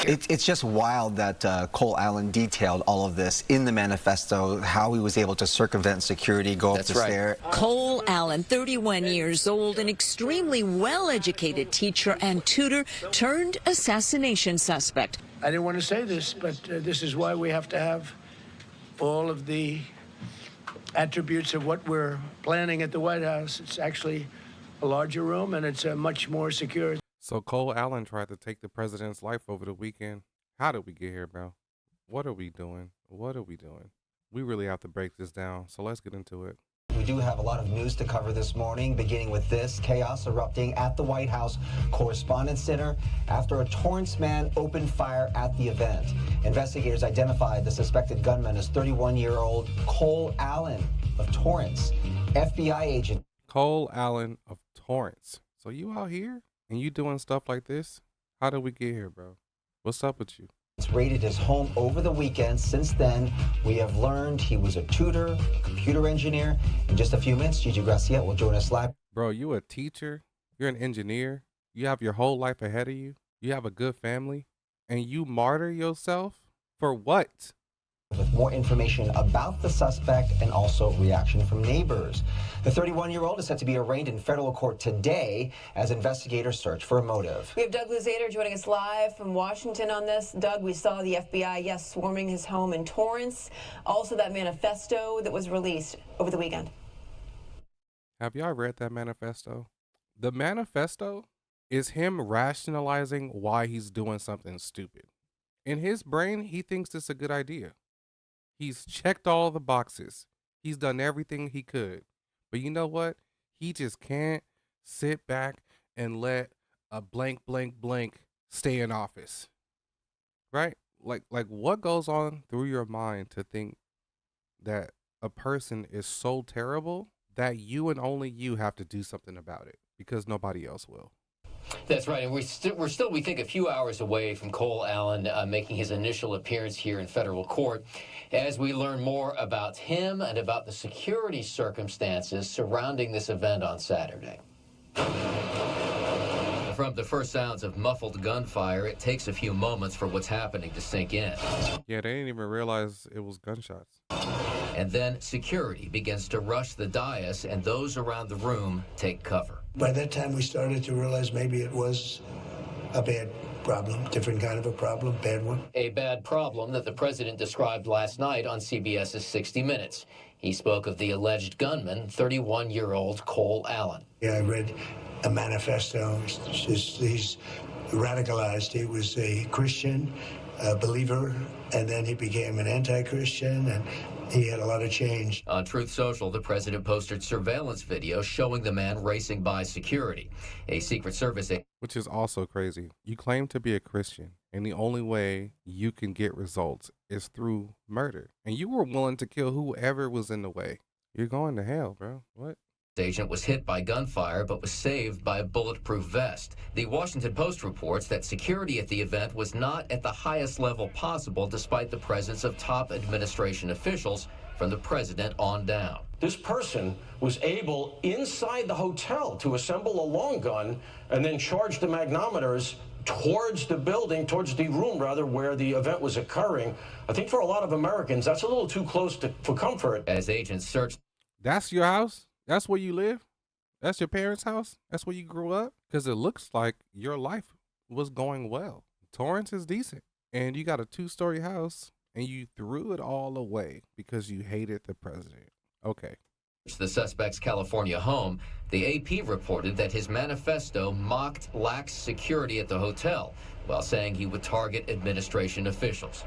It's just wild that Cole Allen detailed all of this in the manifesto, how he was able to circumvent security, go up the stair. Cole Allen, 31 years old, an extremely well-educated teacher and tutor turned assassination suspect. I didn't want to say this, but this is why we have to have all of the attributes of what we're planning at the White House. It's actually a larger room, and it's much more secure. So Cole Allen tried to take the president's life over the weekend. How did we get here, bro? What are we doing? What are we doing? We really have to break this down, so let's get into it. We do have a lot of news to cover this morning, beginning with this chaos erupting at the White House Correspondent Center after a Torrance man opened fire at the event. Investigators identified the suspected gunman as 31-year-old Cole Allen of Torrance, FBI agent. Cole Allen of Torrance. So you out here and you doing stuff like this? How did we get here, bro? What's up with you? Raided his home over the weekend. Since then, we have learned he was a tutor, a computer engineer. In just a few minutes, Gigi Gracia will join us live. Bro, you a teacher, you're an engineer, you have your whole life ahead of you, you have a good family, and you martyr yourself for what? With more information about the suspect and also reaction from neighbors. The 31-year-old is set to be arraigned in federal court today as investigators search for a motive. We have Doug Luzader joining us live from Washington on this. Doug, we saw the FBI, yes, swarming his home in Torrance. Also that manifesto that was released over the weekend. Have y'all read that manifesto? The manifesto is him rationalizing why he's doing something stupid. In his brain, he thinks it's a good idea. He's checked all the boxes. He's done everything he could. But you know what? He just can't sit back and let a blank stay in office. Right? Like what goes on through your mind to think that a person is so terrible that you and only you have to do something about it because nobody else will? That's right, and we're still, we think, a few hours away from Cole Allen making his initial appearance here in federal court as we learn more about him and about the security circumstances surrounding this event on Saturday. From the first sounds of muffled gunfire, it takes a few moments for what's happening to sink in. Yeah, they didn't even realize it was gunshots. And then security begins to rush the dais, and those around the room take cover. By that time, we started to realize maybe it was a bad problem, different kind of a problem, bad one. A bad problem that the president described last night on CBS's 60 Minutes. He spoke of the alleged gunman, 31-year-old Cole Allen. Yeah, I read a manifesto. He's radicalized. He was a Christian, a believer, and then he became an anti-Christian, and he had a lot of change. On Truth Social, the president posted surveillance video showing the man racing by security. A Secret Service... Which is also crazy. You claim to be a Christian, and the only way you can get results is through murder. And you were willing to kill whoever was in the way. You're going to hell, bro. What? Agent was hit by gunfire but was saved by a bulletproof vest. The Washington Post reports that security at the event was not at the highest level possible despite the presence of top administration officials from the president on down. This person was able inside the hotel to assemble a long gun and then charge the magnetometers towards the building, towards the room rather, where the event was occurring. I think for a lot of Americans, that's a little too close for comfort. As agents searched... That's your house? That's where you live? That's your parents' house? That's where you grew up? Because it looks like your life was going well. Torrance is decent. And you got a 2-story house and you threw it all away because you hated the president. Okay. The suspect's California home, the AP reported that his manifesto mocked lax security at the hotel while saying he would target administration officials.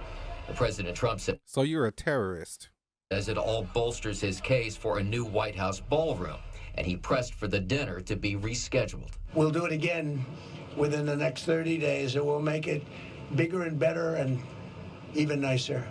President Trump said, "So you're a terrorist." As it all bolsters his case for a new White House ballroom, and he pressed for the dinner to be rescheduled. We'll do it again within the next 30 days, and we'll make it bigger and better and even nicer.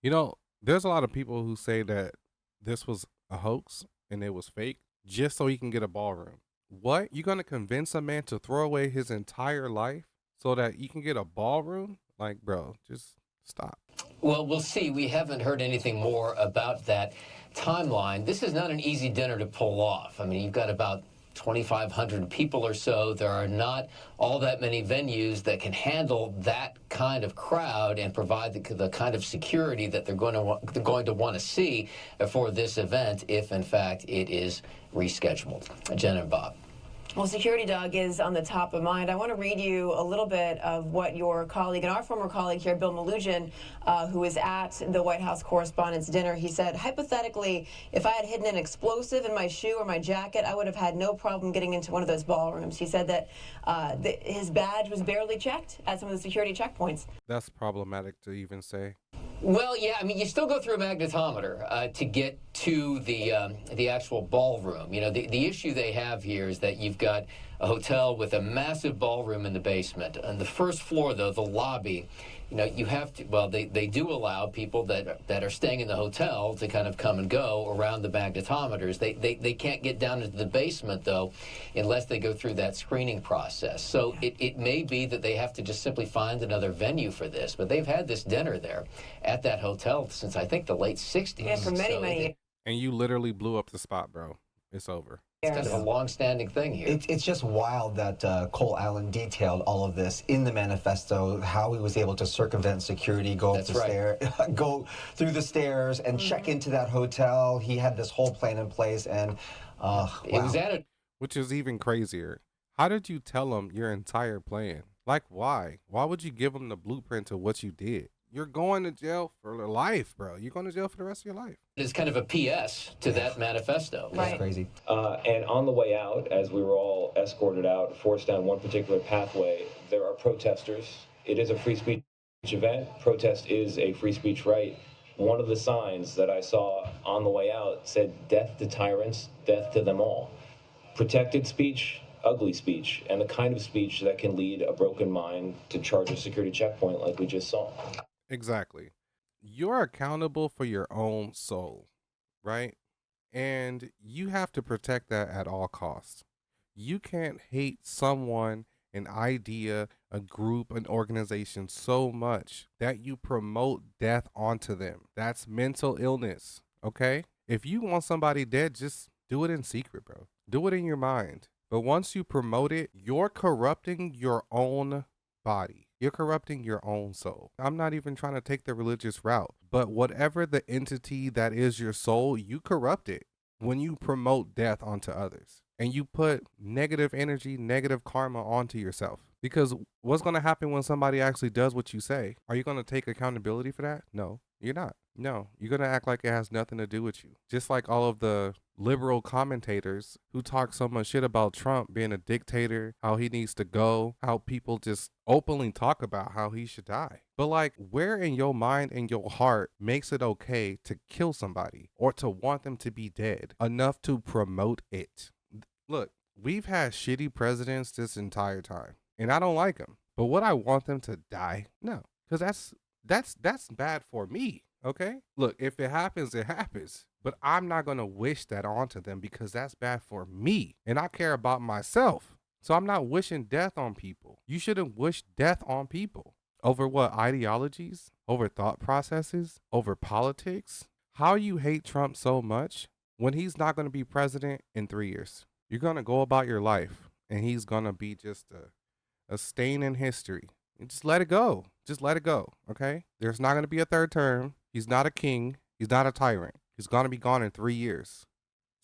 You know, there's a lot of people who say that this was a hoax and it was fake just so he can get a ballroom. What? You're going to convince a man to throw away his entire life so that you can get a ballroom? Like, bro, just stop. Well, we'll see. We haven't heard anything more about that timeline. This is not an easy dinner to pull off. I mean, you've got about 2,500 people or so. There are not all that many venues that can handle that kind of crowd and provide the kind of security that they're going to want to see for this event if, in fact, it is rescheduled. Jen and Bob. Well, security, Doug, is on the top of mind. I want to read you a little bit of what your colleague and our former colleague here, Bill Malugin, who was at the White House Correspondents' dinner, he said, hypothetically, if I had hidden an explosive in my shoe or my jacket, I would have had no problem getting into one of those ballrooms. He said that his badge was barely checked at some of the security checkpoints. That's problematic to even say. Well, yeah, I mean, you still go through a magnetometer to get to the actual ballroom. You know, the issue they have here is that you've got a hotel with a massive ballroom in the basement. On the first floor, though, the lobby, you know, you have to, well, they do allow people that are staying in the hotel to kind of come and go around the magnetometers. They can't get down into the basement, though, unless they go through that screening process. So it may be that they have to just simply find another venue for this. But they've had this dinner there at that hotel since, I think, the late 60s. Yeah, for many years. And you literally blew up the spot, bro. It's over. It's kind of a long-standing thing here. It's just wild that Cole Allen detailed all of this in the manifesto, how he was able to circumvent security, go up the stair, go through the stairs, and check into that hotel. He had this whole plan in place, and it was at which is even crazier. How did you tell him your entire plan? Like, why? Why would you give him the blueprint to what you did? You're going to jail for life, bro. You're going to jail for the rest of your life. It's kind of a PS to that manifesto. That's crazy. And on the way out, as we were all escorted out, forced down one particular pathway, there are protesters. It is a free speech event. Protest is a free speech right. One of the signs that I saw on the way out said, "Death to tyrants, death to them all." Protected speech, ugly speech, and the kind of speech that can lead a broken mind to charge a security checkpoint like we just saw. Exactly. You're accountable for your own soul, right? And you have to protect that at all costs. You can't hate someone, an idea, a group, an organization so much that you promote death onto them. That's mental illness, okay? If you want somebody dead, just do it in secret, bro. Do it in your mind. But once you promote it, you're corrupting your own body. You're corrupting your own soul. I'm not even trying to take the religious route, but whatever the entity that is your soul, you corrupt it when you promote death onto others and you put negative energy, negative karma onto yourself. Because what's going to happen when somebody actually does what you say? Are you going to take accountability for that? No, you're not. No, you're going to act like it has nothing to do with you. Just like all of the liberal commentators who talk so much shit about Trump being a dictator, how he needs to go, how people just openly talk about how he should die. But like, where in your mind and your heart makes it okay to kill somebody or to want them to be dead enough to promote it? Look, we've had shitty presidents this entire time, and I don't like them. But would I want them to die? No, because that's bad for me. Okay, look, if it happens, it happens. But I'm not going to wish that onto them because that's bad for me. And I care about myself. So I'm not wishing death on people. You shouldn't wish death on people. Over what? Ideologies? Over thought processes? Over politics? How you hate Trump so much when he's not going to be president in 3 years? You're going to go about your life and he's going to be just a stain in history. And just let it go. Just let it go. Okay? There's not going to be a third term. He's not a king. He's not a tyrant. He's going to be gone in 3 years.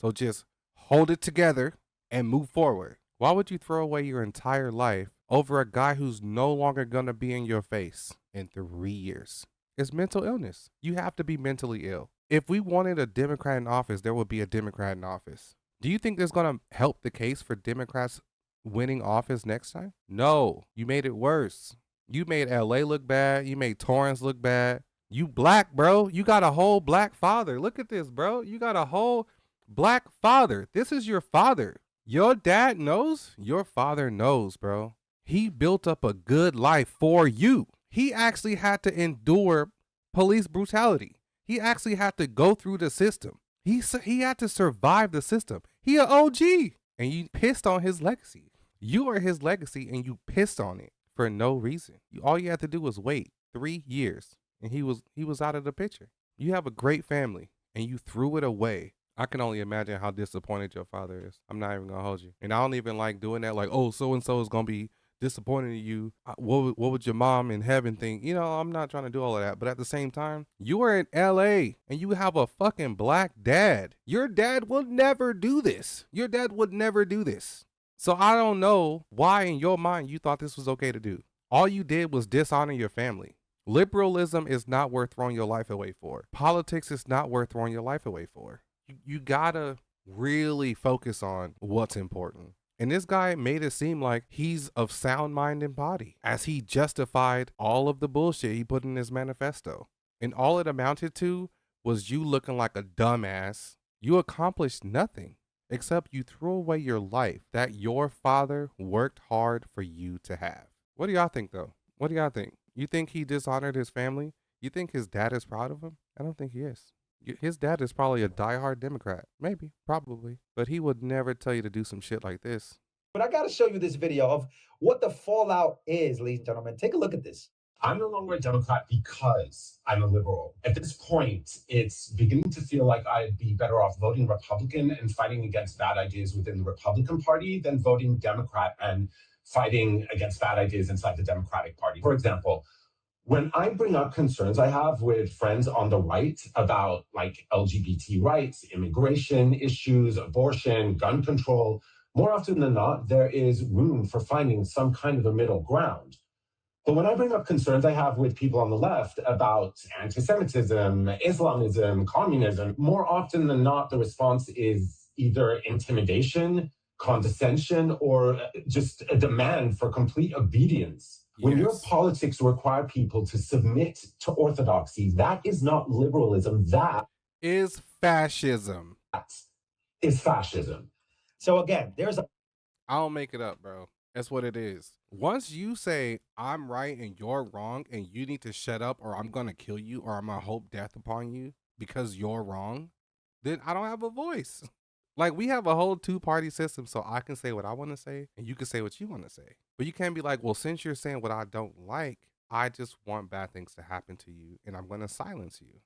So just hold it together and move forward. Why would you throw away your entire life over a guy who's no longer going to be in your face in 3 years? It's mental illness. You have to be mentally ill. If we wanted a Democrat in office, there would be a Democrat in office. Do you think that's going to help the case for Democrats winning office next time? No, you made it worse. You made LA look bad. You made Torrance look bad. You black, bro. You got a whole black father. Look at this, bro. You got a whole black father. This is your father. Your dad knows. Your father knows, bro. He built up a good life for you. He actually had to endure police brutality. He actually had to go through the system. He had to survive the system. He an OG. And you pissed on his legacy. You are his legacy and you pissed on it for no reason. All you had to do was wait 3 years. And he was out of the picture. You have a great family and you threw it away I can only imagine how disappointed your father is. I'm not even gonna hold you. And I don't even like doing that, like, oh, so-and-so is gonna be disappointed in you. What would your mom in heaven think? You know, I'm not trying to do all of that. But at the same time, you are in LA and you have a fucking black dad. Your dad will never do this. Your dad would never do this. So I don't know why in your mind you thought this was okay to do. All you did was dishonor your family. Liberalism is not worth throwing your life away for. Politics is not worth throwing your life away for. You gotta really focus on what's important. And this guy made it seem like he's of sound mind and body as he justified all of the bullshit he put in his manifesto. And all it amounted to was you looking like a dumbass. You accomplished nothing except you threw away your life that your father worked hard for you to have. What do y'all think though? What do y'all think? You think he dishonored his family? You think his dad is proud of him? I don't think he is. His dad is probably a diehard Democrat. Maybe, probably. But he would never tell you to do some shit like this. But I got to show you this video of what the fallout is, ladies and gentlemen. Take a look at this. I'm no longer a Democrat because I'm a liberal. At this point, it's beginning to feel like I'd be better off voting Republican and fighting against bad ideas within the Republican Party than voting Democrat and fighting against bad ideas inside the Democratic Party. For example, when I bring up concerns I have with friends on the right about like LGBT rights, immigration issues, abortion, gun control, more often than not, there is room for finding some kind of a middle ground. But when I bring up concerns I have with people on the left about anti-Semitism, Islamism, communism, more often than not, the response is either intimidation, condescension, or just a demand for complete obedience. When your politics require people to submit to orthodoxy, that is not liberalism. That is fascism. That is fascism. So again, there's a... I don't make it up, bro. That's what it is. Once you say I'm right and you're wrong and you need to shut up or I'm going to kill you or I'm going to hope death upon you because you're wrong, then I don't have a voice. Like, we have a whole two-party system, so I can say what I want to say, and you can say what you want to say. But you can't be like, well, since you're saying what I don't like, I just want bad things to happen to you, and I'm going to silence you.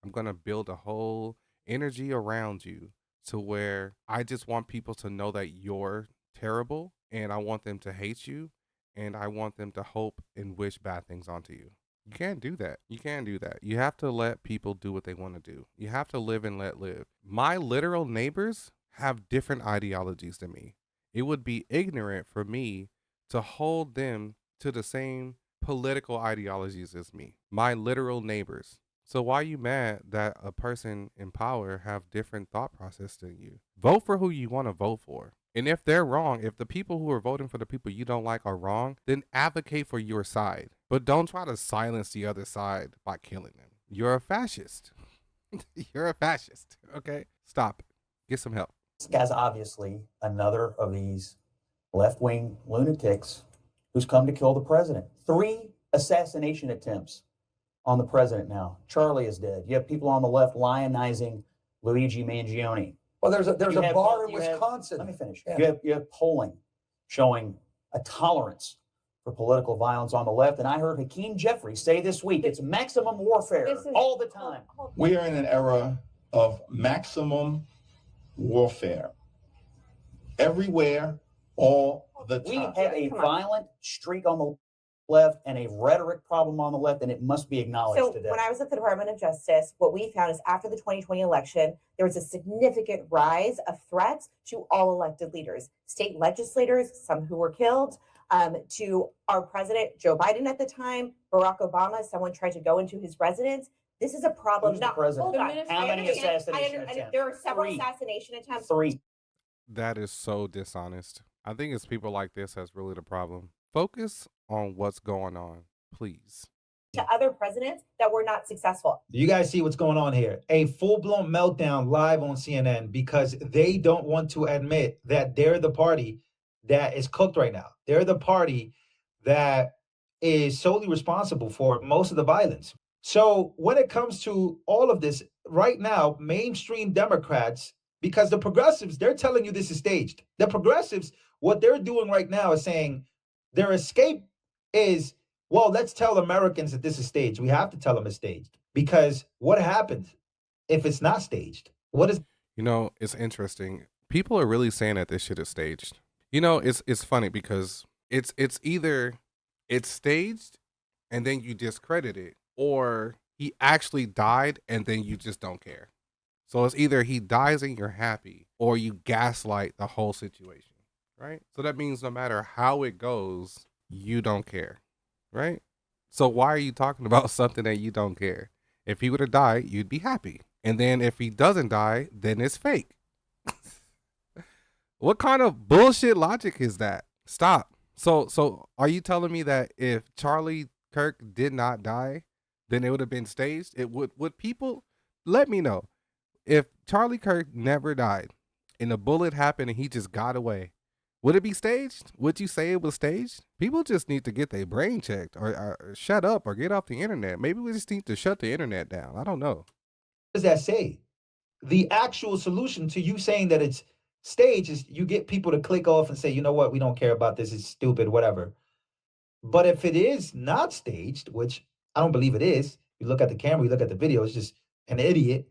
I'm going to build a whole energy around you to where I just want people to know that you're terrible, and I want them to hate you, and I want them to hope and wish bad things onto you. You can't do that. You can't do that. You have to let people do what they want to do. You have to live and let live. My literal neighbors have different ideologies than me. It would be ignorant for me to hold them to the same political ideologies as me. My literal neighbors. So why are you mad that a person in power have different thought process than you? Vote for who you want to vote for. And if they're wrong, if the people who are voting for the people you don't like are wrong, then advocate for your side. But don't try to silence the other side by killing them. You're a fascist. You're a fascist. Okay? Stop it. Get some help. This guy's obviously another of these left-wing lunatics who's come to kill the president. 3 assassination attempts on the president now. Charlie is dead. You have people on the left lionizing Luigi Mangione. Well, there's a bar in Wisconsin. Let me finish. Yeah. You have polling showing a tolerance for political violence on the left. And I heard Hakeem Jeffries say this week, it's maximum warfare all the time. We are in an era of maximum warfare. Everywhere, all the time. We have a violent streak on the left and a rhetoric problem on the left, and it must be acknowledged today. When I was at the Department of Justice, what we found is after the 2020 election, there was a significant rise of threats to all elected leaders, state legislators, some who were killed, to our president, Joe Biden at the time, Barack Obama. Someone tried to go into his residence. This is a problem. Who's the president? Hold on. How many assassination attempts? There are several 3. assassination attempts. 3. That is so dishonest. I think it's people like this that's really the problem. Focus on what's going on, please. To other presidents that were not successful. You guys see what's going on here? A full-blown meltdown live on CNN because they don't want to admit that they're the party that is cooked right now. They're the party that is solely responsible for most of the violence. So when it comes to all of this, right now, mainstream Democrats, because the progressives, they're telling you this is staged. The progressives, what they're doing right now is saying their escape is, well, let's tell Americans that this is staged. We have to tell them it's staged. Because what happens if it's not staged? What is... You know, it's interesting. People are really saying that this shit is staged. You know, it's funny because it's either it's staged and then you discredit it, or he actually died and then you just don't care. So it's either he dies and you're happy, or you gaslight the whole situation, right? So that means no matter how it goes, you don't care, right? So why are you talking about something that you don't care? If he would have died, you'd be happy. And then if he doesn't die, then it's fake. What kind of bullshit logic is that? Stop. So are you telling me that if Charlie Kirk did not die, then it would have been staged? It would people let me know. If Charlie Kirk never died and a bullet happened and he just got away, would it be staged? Would you say it was staged? People just need to get their brain checked or shut up or get off the internet. Maybe we just need to shut the internet down. I don't know. What does that say? The actual solution to you saying that it's staged is you get people to click off and say, you know what, we don't care about this, it's stupid, whatever. But if it is not staged, which I don't believe it is, you look at the camera, you look at the video, it's just an idiot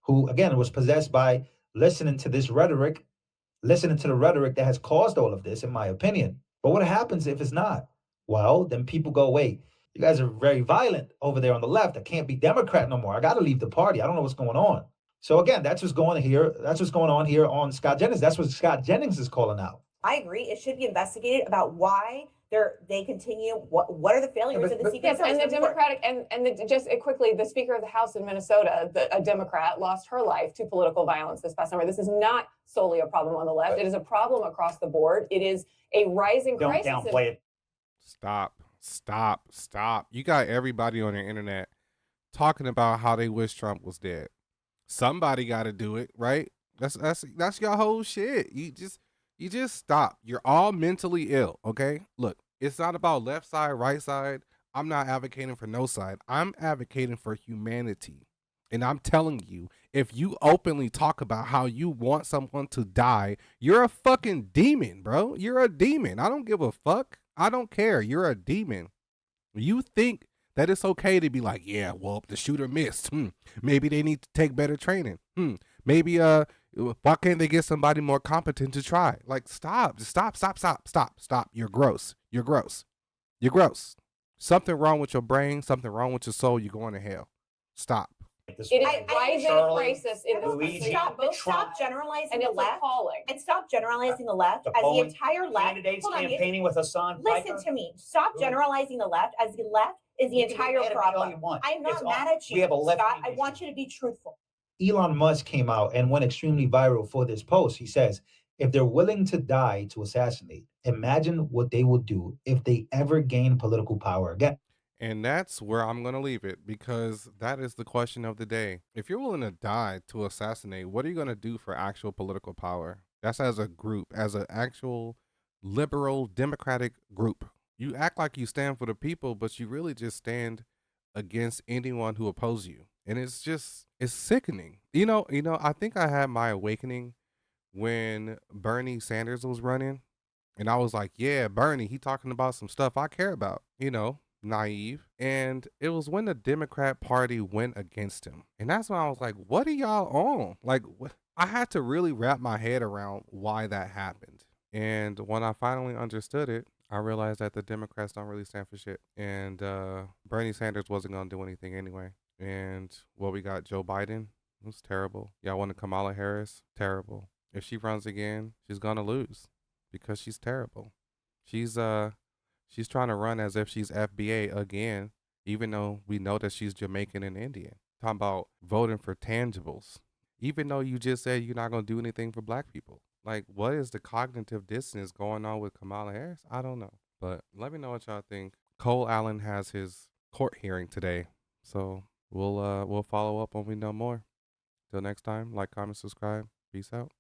who, again, was possessed by listening to this rhetoric, listening to the rhetoric that has caused all of this, in my opinion. But what happens if it's not? Well, then people go, wait, you guys are very violent over there on the left. I can't be Democrat no more. I got to leave the party. I don't know what's going on. So again, that's what's going here. That's what's going on here on Scott Jennings. That's what Scott Jennings is calling out. I agree. It should be investigated about why they continue. What are the failures of the Secret Yes, Service? and the Democratic just quickly, the Speaker of the House in Minnesota, a Democrat, lost her life to political violence this past summer. This is not solely a problem on the left. It is a problem across the board. It is a rising crisis. Don't downplay it. Stop. You got everybody on the internet talking about how they wish Trump was dead. Somebody got to do it, right? That's your whole shit. You just stop. You're all mentally ill, okay? Look, it's not about left side, right side. I'm not advocating for no side. I'm advocating for humanity. And I'm telling you, if you openly talk about how you want someone to die, you're a fucking demon, bro. You're a demon. I don't give a fuck. I don't care. You're a demon. You think that it's okay to be like, yeah, well, the shooter missed. Maybe they need to take better training. Maybe why can't they get somebody more competent to try? Like, stop. You're gross. Something wrong with your brain, something wrong with your soul, you're going to hell. Stop. It is a rising crisis in this country. Stop generalizing and the it's left. appalling. And stop generalizing the left as the polling entire left. Candidates Hold on, campaigning with Hassan listen Piker. to me. Stop generalizing the left as the left is the You can be entire mad at me all problem. you want. I'm not It's mad all- at you, we have a left Scott. I wing want you to be truthful. Elon Musk came out and went extremely viral for this post. He says, if they're willing to die to assassinate, imagine what they will do if they ever gain political power again. And that's where I'm going to leave it, because that is the question of the day. If you're willing to die to assassinate, what are you going to do for actual political power? That's as a group, as an actual liberal democratic group. You act like you stand for the people, but you really just stand against anyone who opposes you. And it's sickening. You know, I think I had my awakening when Bernie Sanders was running, and I was like, yeah, Bernie, he talking about some stuff I care about, naive. And it was when the Democrat Party went against him. And that's when I was like, what are y'all on? Like, I had to really wrap my head around why that happened. And when I finally understood it, I realized that the Democrats don't really stand for shit. And Bernie Sanders wasn't going to do anything anyway. And we got Joe Biden. It was terrible. Y'all want Kamala Harris? Terrible. If she runs again, she's going to lose because she's terrible. She's trying to run as if she's FBA again, even though we know that she's Jamaican and Indian. Talking about voting for tangibles, even though you just said you're not going to do anything for black people. Like, what is the cognitive dissonance going on with Kamala Harris? I don't know. But let me know what y'all think. Cole Allen has his court hearing today. So we'll follow up when we know more. Till next time, like, comment, subscribe. Peace out.